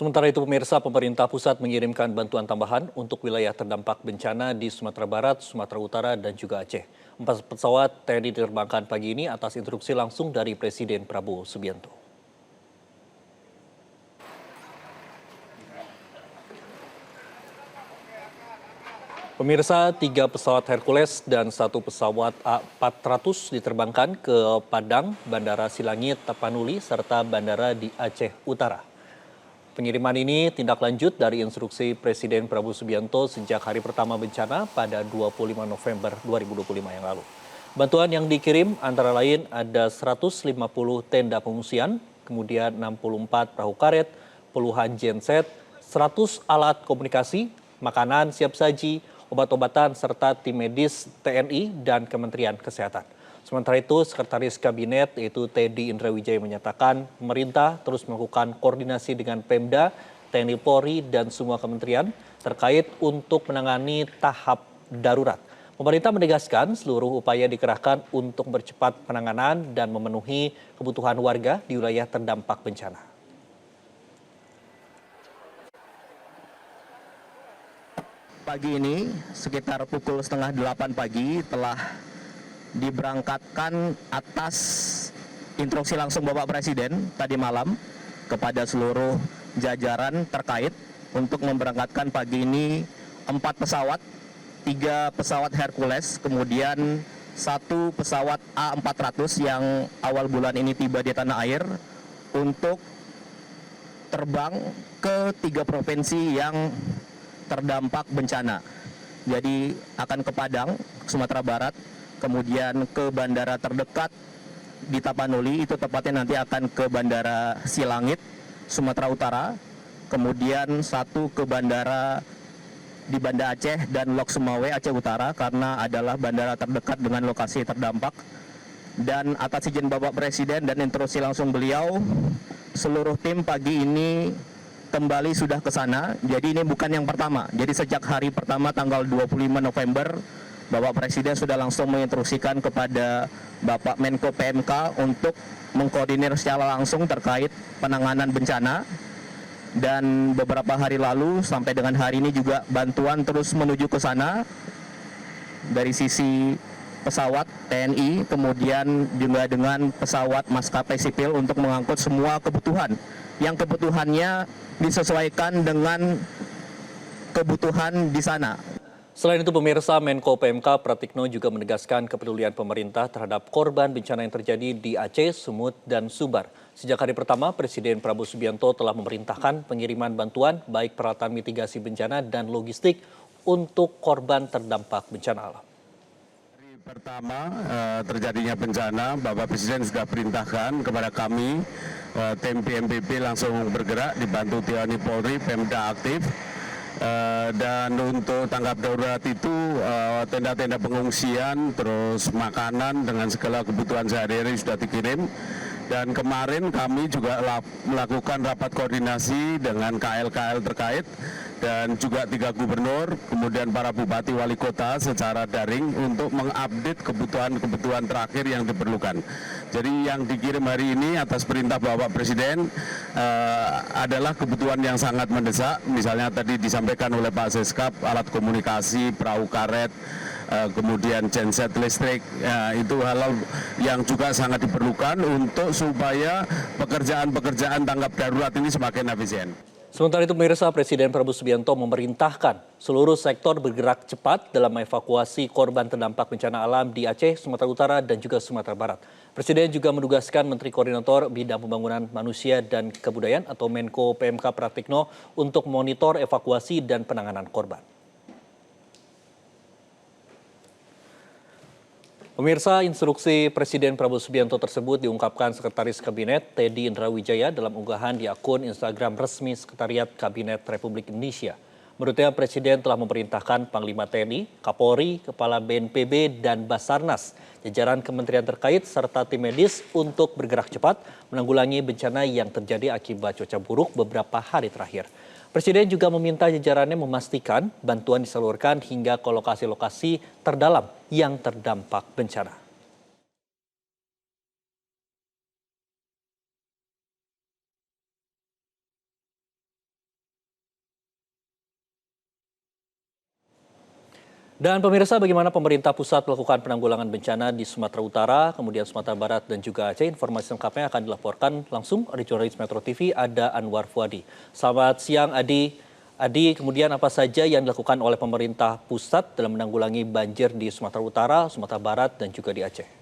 Sementara itu pemirsa, pemerintah pusat mengirimkan bantuan tambahan untuk wilayah terdampak bencana di Sumatera Barat, Sumatera Utara, dan juga Aceh. 4 pesawat TNI diterbangkan pagi ini atas instruksi langsung dari Presiden Prabowo Subianto. Pemirsa, 3 pesawat Hercules dan 1 pesawat A400 diterbangkan ke Padang, Bandara Silangit, Tapanuli, serta bandara di Aceh Utara. Pengiriman ini tindak lanjut dari instruksi Presiden Prabowo Subianto sejak hari pertama bencana pada 25 November 2025 yang lalu. Bantuan yang dikirim antara lain ada 150 tenda pengungsian, kemudian 64 perahu karet, puluhan genset, 100 alat komunikasi, makanan siap saji, obat-obatan, serta tim medis TNI dan Kementerian Kesehatan. Sementara itu, Sekretaris Kabinet yaitu Teddy Indrawijaya menyatakan pemerintah terus melakukan koordinasi dengan Pemda, TNI Polri, dan semua kementerian terkait untuk menangani tahap darurat. Pemerintah menegaskan seluruh upaya dikerahkan untuk mempercepat penanganan dan memenuhi kebutuhan warga di wilayah terdampak bencana. Pagi ini sekitar pukul 7:30 pagi telah diberangkatkan atas instruksi langsung Bapak Presiden tadi malam kepada seluruh jajaran terkait untuk memberangkatkan pagi ini 4 pesawat, 3 pesawat Hercules, kemudian 1 pesawat A400 yang awal bulan ini tiba di tanah air untuk terbang ke 3 provinsi yang terdampak bencana. Jadi akan ke Padang, Sumatera Barat, kemudian ke bandara terdekat di Tapanuli, itu tepatnya nanti akan ke Bandara Silangit, Sumatera Utara, kemudian 1 ke bandara di Banda Aceh dan Lok Sumawe, Aceh Utara, karena adalah bandara terdekat dengan lokasi terdampak. Dan atas izin Bapak Presiden dan instruksi langsung beliau, seluruh tim pagi ini kembali sudah ke sana. Jadi ini bukan yang pertama. Jadi sejak hari pertama tanggal 25 November, Bapak Presiden sudah langsung menginstruksikan kepada Bapak Menko PMK untuk mengkoordinir secara langsung terkait penanganan bencana. Dan beberapa hari lalu sampai dengan hari ini juga bantuan terus menuju ke sana dari sisi pesawat TNI, kemudian juga dengan pesawat maskapai sipil untuk mengangkut semua kebutuhan yang kebutuhannya disesuaikan dengan kebutuhan di sana. Selain itu, pemirsa, Menko PMK Pratikno juga menegaskan kepedulian pemerintah terhadap korban bencana yang terjadi di Aceh, Sumut, dan Sumbar. Sejak hari pertama, Presiden Prabowo Subianto telah memerintahkan pengiriman bantuan baik peralatan mitigasi bencana dan logistik untuk korban terdampak bencana alam. Pertama terjadinya bencana, Bapak Presiden sudah perintahkan kepada kami, tim BNPB langsung bergerak dibantu TNI Polri, Pemda aktif. Dan untuk tanggap darurat itu tenda-tenda pengungsian, terus makanan dengan segala kebutuhan sehari-hari sudah dikirim. Dan kemarin kami juga melakukan rapat koordinasi dengan KL-KL terkait dan juga 3 gubernur, kemudian para bupati wali kota secara daring untuk mengupdate kebutuhan-kebutuhan terakhir yang diperlukan. Jadi yang dikirim hari ini atas perintah Bapak Presiden adalah kebutuhan yang sangat mendesak. Misalnya tadi disampaikan oleh Pak Seskap, alat komunikasi, perahu karet, kemudian genset listrik, itu hal yang juga sangat diperlukan untuk supaya pekerjaan-pekerjaan tanggap darurat ini semakin efisien. Sementara itu, pemirsa, Presiden Prabowo Subianto memerintahkan seluruh sektor bergerak cepat dalam evakuasi korban terdampak bencana alam di Aceh, Sumatera Utara, dan juga Sumatera Barat. Presiden juga menugaskan Menteri Koordinator Bidang Pembangunan Manusia dan Kebudayaan atau Menko PMK Pratikno untuk monitor evakuasi dan penanganan korban. Pemirsa, instruksi Presiden Prabowo Subianto tersebut diungkapkan Sekretaris Kabinet Teddy Indrawijaya dalam unggahan di akun Instagram resmi Sekretariat Kabinet Republik Indonesia. Menurutnya, Presiden telah memerintahkan Panglima TNI, Kapolri, Kepala BNPB, dan Basarnas, jajaran kementerian terkait, serta tim medis untuk bergerak cepat menanggulangi bencana yang terjadi akibat cuaca buruk beberapa hari terakhir. Presiden juga meminta jajarannya memastikan bantuan disalurkan hingga ke lokasi-lokasi terdalam yang terdampak bencana. Dan pemirsa, bagaimana pemerintah pusat melakukan penanggulangan bencana di Sumatera Utara, kemudian Sumatera Barat dan juga Aceh? Informasi lengkapnya akan dilaporkan langsung oleh jurnalis Metro TV, ada Anwar Fuadi. Selamat siang, Adi. Adi, kemudian apa saja yang dilakukan oleh pemerintah pusat dalam menanggulangi banjir di Sumatera Utara, Sumatera Barat dan juga di Aceh?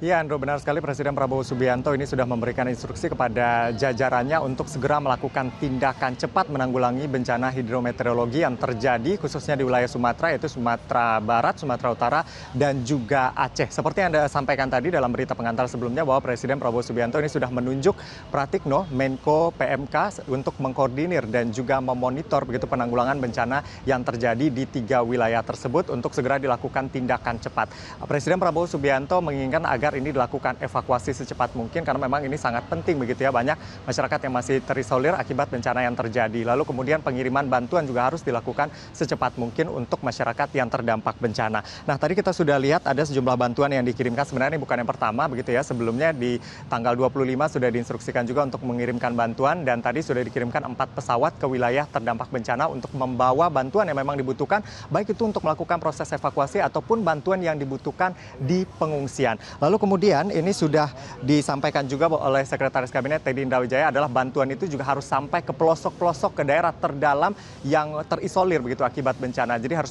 Ya, Andro, benar sekali Presiden Prabowo Subianto ini sudah memberikan instruksi kepada jajarannya untuk segera melakukan tindakan cepat menanggulangi bencana hidrometeorologi yang terjadi khususnya di wilayah Sumatera, yaitu Sumatera Barat, Sumatera Utara, dan juga Aceh. Seperti yang Anda sampaikan tadi dalam berita pengantar sebelumnya bahwa Presiden Prabowo Subianto ini sudah menunjuk Pratikno, Menko PMK, untuk mengkoordinir dan juga memonitor begitu penanggulangan bencana yang terjadi di 3 wilayah tersebut untuk segera dilakukan tindakan cepat. Presiden Prabowo Subianto menginginkan agar ini dilakukan evakuasi secepat mungkin karena memang ini sangat penting begitu ya, banyak masyarakat yang masih terisolir akibat bencana yang terjadi. Lalu kemudian pengiriman bantuan juga harus dilakukan secepat mungkin untuk masyarakat yang terdampak bencana. Nah, tadi kita sudah lihat ada sejumlah bantuan yang dikirimkan, sebenarnya ini bukan yang pertama begitu ya. Sebelumnya di tanggal 25 sudah diinstruksikan juga untuk mengirimkan bantuan dan tadi sudah dikirimkan 4 pesawat ke wilayah terdampak bencana untuk membawa bantuan yang memang dibutuhkan, baik itu untuk melakukan proses evakuasi ataupun bantuan yang dibutuhkan di pengungsian. Lalu kemudian ini sudah disampaikan juga oleh Sekretaris Kabinet Teddy Indrawijaya adalah bantuan itu juga harus sampai ke pelosok-pelosok, ke daerah terdalam yang terisolir begitu akibat bencana. Jadi harus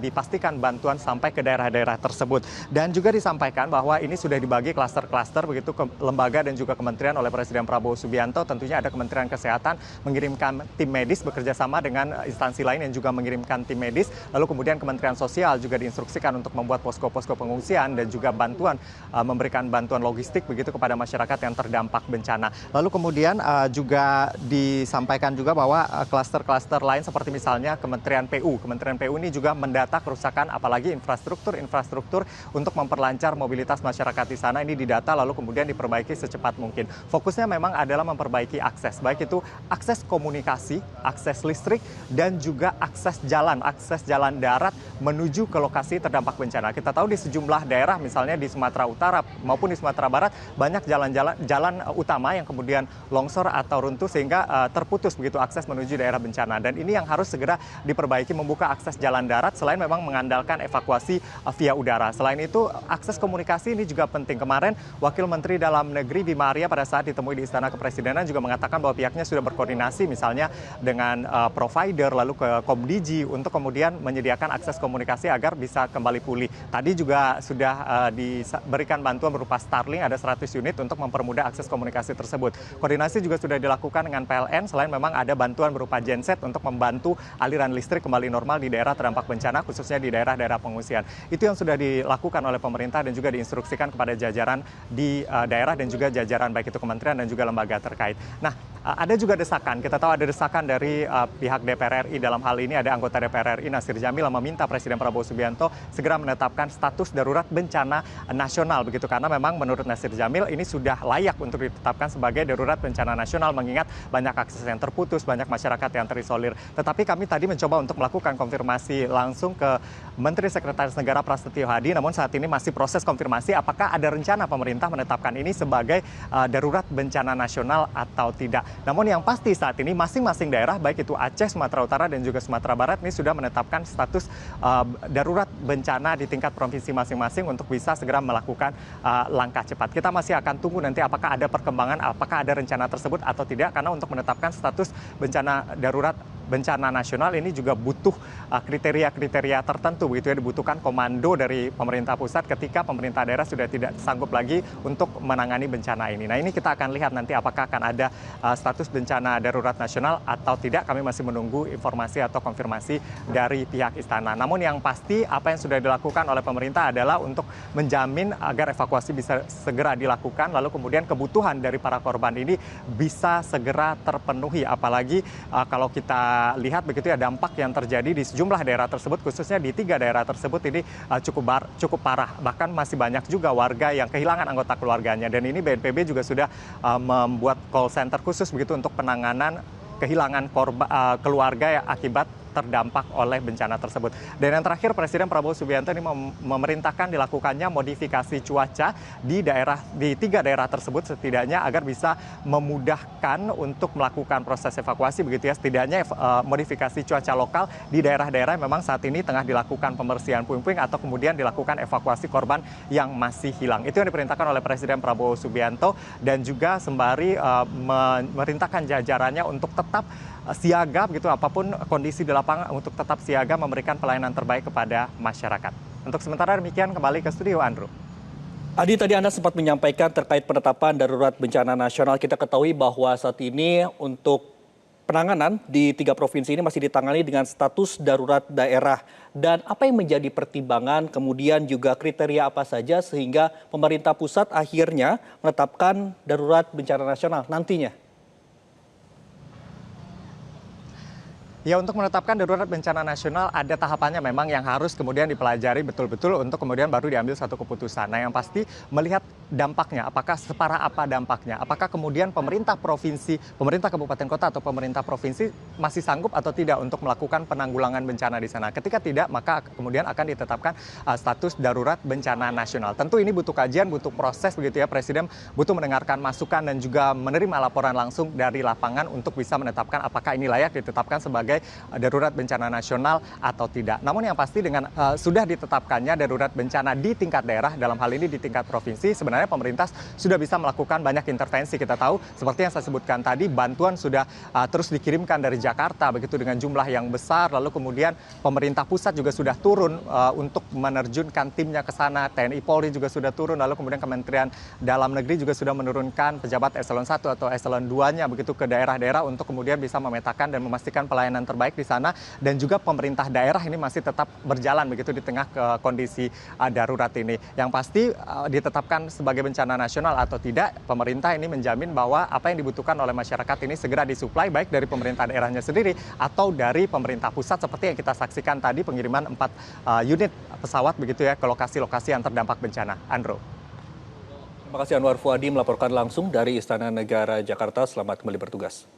dipastikan bantuan sampai ke daerah-daerah tersebut. Dan juga disampaikan bahwa ini sudah dibagi klaster-klaster begitu ke lembaga dan juga kementerian oleh Presiden Prabowo Subianto. Tentunya ada Kementerian Kesehatan mengirimkan tim medis bekerja sama dengan instansi lain yang juga mengirimkan tim medis. Lalu kemudian Kementerian Sosial juga diinstruksikan untuk membuat posko-posko pengungsian dan juga bantuan memberikan bantuan logistik begitu kepada masyarakat yang terdampak bencana. Lalu kemudian juga disampaikan juga bahwa klaster-klaster lain seperti misalnya Kementerian PU. Kementerian PU ini juga mendata kerusakan apalagi infrastruktur untuk memperlancar mobilitas masyarakat di sana. Ini didata lalu kemudian diperbaiki secepat mungkin. Fokusnya memang adalah memperbaiki akses, baik itu akses komunikasi, akses listrik, dan juga akses jalan darat menuju ke lokasi terdampak bencana. Kita tahu di sejumlah daerah misalnya di Sumatera Utara maupun di Sumatera Barat banyak jalan utama yang kemudian longsor atau runtuh sehingga terputus begitu akses menuju daerah bencana, dan ini yang harus segera diperbaiki, membuka akses jalan darat selain memang mengandalkan evakuasi via udara. Selain itu akses komunikasi ini juga penting. Kemarin Wakil Menteri Dalam Negeri Bima Arya pada saat ditemui di Istana Kepresidenan juga mengatakan bahwa pihaknya sudah berkoordinasi misalnya dengan provider lalu ke Komdiji untuk kemudian menyediakan akses komunikasi agar bisa kembali pulih. Tadi juga sudah diberikan bantuan berupa Starlink, ada 100 unit untuk mempermudah akses komunikasi tersebut. Koordinasi juga sudah dilakukan dengan PLN, selain memang ada bantuan berupa genset untuk membantu aliran listrik kembali normal di daerah terdampak bencana, khususnya di daerah-daerah pengungsian. Itu yang sudah dilakukan oleh pemerintah dan juga diinstruksikan kepada jajaran di daerah dan juga jajaran baik itu kementerian dan juga lembaga terkait. Nah, ada juga desakan, kita tahu ada desakan dari pihak DPR RI, dalam hal ini ada anggota DPR RI Nasir Jamil yang meminta Presiden Prabowo Subianto segera menetapkan status darurat bencana nasional begitu, karena memang menurut Nasir Jamil ini sudah layak untuk ditetapkan sebagai darurat bencana nasional mengingat banyak akses yang terputus, banyak masyarakat yang terisolir. Tetapi kami tadi mencoba untuk melakukan konfirmasi langsung ke Menteri Sekretaris Negara Prasetyo Hadi, namun saat ini masih proses konfirmasi apakah ada rencana pemerintah menetapkan ini sebagai darurat bencana nasional atau tidak. Namun yang pasti saat ini masing-masing daerah baik itu Aceh, Sumatera Utara dan juga Sumatera Barat ini sudah menetapkan status darurat bencana di tingkat provinsi masing-masing untuk bisa segera melakukan langkah cepat. Kita masih akan tunggu nanti apakah ada perkembangan, apakah ada rencana tersebut atau tidak, karena untuk menetapkan status bencana darurat bencana nasional ini juga butuh kriteria-kriteria tertentu begitu ya, dibutuhkan komando dari pemerintah pusat ketika pemerintah daerah sudah tidak sanggup lagi untuk menangani bencana ini. Nah, ini kita akan lihat nanti apakah akan ada status bencana darurat nasional atau tidak. Kami masih menunggu informasi atau konfirmasi dari pihak istana. Namun yang pasti apa yang sudah dilakukan oleh pemerintah adalah untuk menjamin agar evakuasi bisa segera dilakukan, lalu kemudian kebutuhan dari para korban ini bisa segera terpenuhi. Apalagi kalau kita lihat begitu ya, dampak yang terjadi di sejumlah daerah tersebut, khususnya di 3 daerah tersebut ini cukup parah. Bahkan masih banyak juga warga yang kehilangan anggota keluarganya, dan ini BNPB juga sudah membuat call center khusus begitu untuk penanganan kehilangan keluarga akibat terdampak oleh bencana tersebut. Dan yang terakhir, Presiden Prabowo Subianto ini memerintahkan dilakukannya modifikasi cuaca di 3 daerah tersebut setidaknya agar bisa memudahkan untuk melakukan proses evakuasi begitu ya. Setidaknya modifikasi cuaca lokal di daerah-daerah yang memang saat ini tengah dilakukan pembersihan puing-puing atau kemudian dilakukan evakuasi korban yang masih hilang. Itu yang diperintahkan oleh Presiden Prabowo Subianto dan juga sembari memerintahkan jajarannya untuk tetap siaga begitu apapun kondisi di lapangan untuk tetap siaga memberikan pelayanan terbaik kepada masyarakat. Untuk sementara demikian, kembali ke studio Andrew. Adi, tadi Anda sempat menyampaikan terkait penetapan darurat bencana nasional. Kita ketahui bahwa saat ini untuk penanganan di 3 provinsi ini masih ditangani dengan status darurat daerah. Dan apa yang menjadi pertimbangan, kemudian juga kriteria apa saja sehingga pemerintah pusat akhirnya menetapkan darurat bencana nasional nantinya? Ya, untuk menetapkan darurat bencana nasional ada tahapannya memang yang harus kemudian dipelajari betul-betul untuk kemudian baru diambil satu keputusan. Nah, yang pasti melihat dampaknya, apakah separah apa dampaknya, apakah kemudian pemerintah provinsi, pemerintah kabupaten kota atau pemerintah provinsi masih sanggup atau tidak untuk melakukan penanggulangan bencana di sana. Ketika tidak, maka kemudian akan ditetapkan status darurat bencana nasional. Tentu ini butuh kajian, butuh proses begitu ya. Presiden butuh mendengarkan masukan dan juga menerima laporan langsung dari lapangan untuk bisa menetapkan apakah ini layak ditetapkan sebagai darurat bencana nasional atau tidak. Namun yang pasti dengan sudah ditetapkannya darurat bencana di tingkat daerah, dalam hal ini di tingkat provinsi, sebenarnya pemerintah sudah bisa melakukan banyak intervensi. Kita tahu seperti yang saya sebutkan tadi, bantuan sudah terus dikirimkan dari Jakarta begitu dengan jumlah yang besar, lalu kemudian pemerintah pusat juga sudah turun untuk menerjunkan timnya ke sana, TNI Polri juga sudah turun, lalu kemudian Kementerian Dalam Negeri juga sudah menurunkan pejabat eselon 1 atau eselon 2-nya begitu ke daerah-daerah untuk kemudian bisa memetakan dan memastikan pelayanan terbaik di sana, dan juga pemerintah daerah ini masih tetap berjalan begitu di tengah kondisi darurat ini. Yang pasti ditetapkan sebagai bencana nasional atau tidak, pemerintah ini menjamin bahwa apa yang dibutuhkan oleh masyarakat ini segera disuplai baik dari pemerintah daerahnya sendiri atau dari pemerintah pusat seperti yang kita saksikan tadi pengiriman 4 unit pesawat begitu ya ke lokasi-lokasi yang terdampak bencana. Andrew. Terima kasih Anwar Fuadi melaporkan langsung dari Istana Negara Jakarta. Selamat kembali bertugas.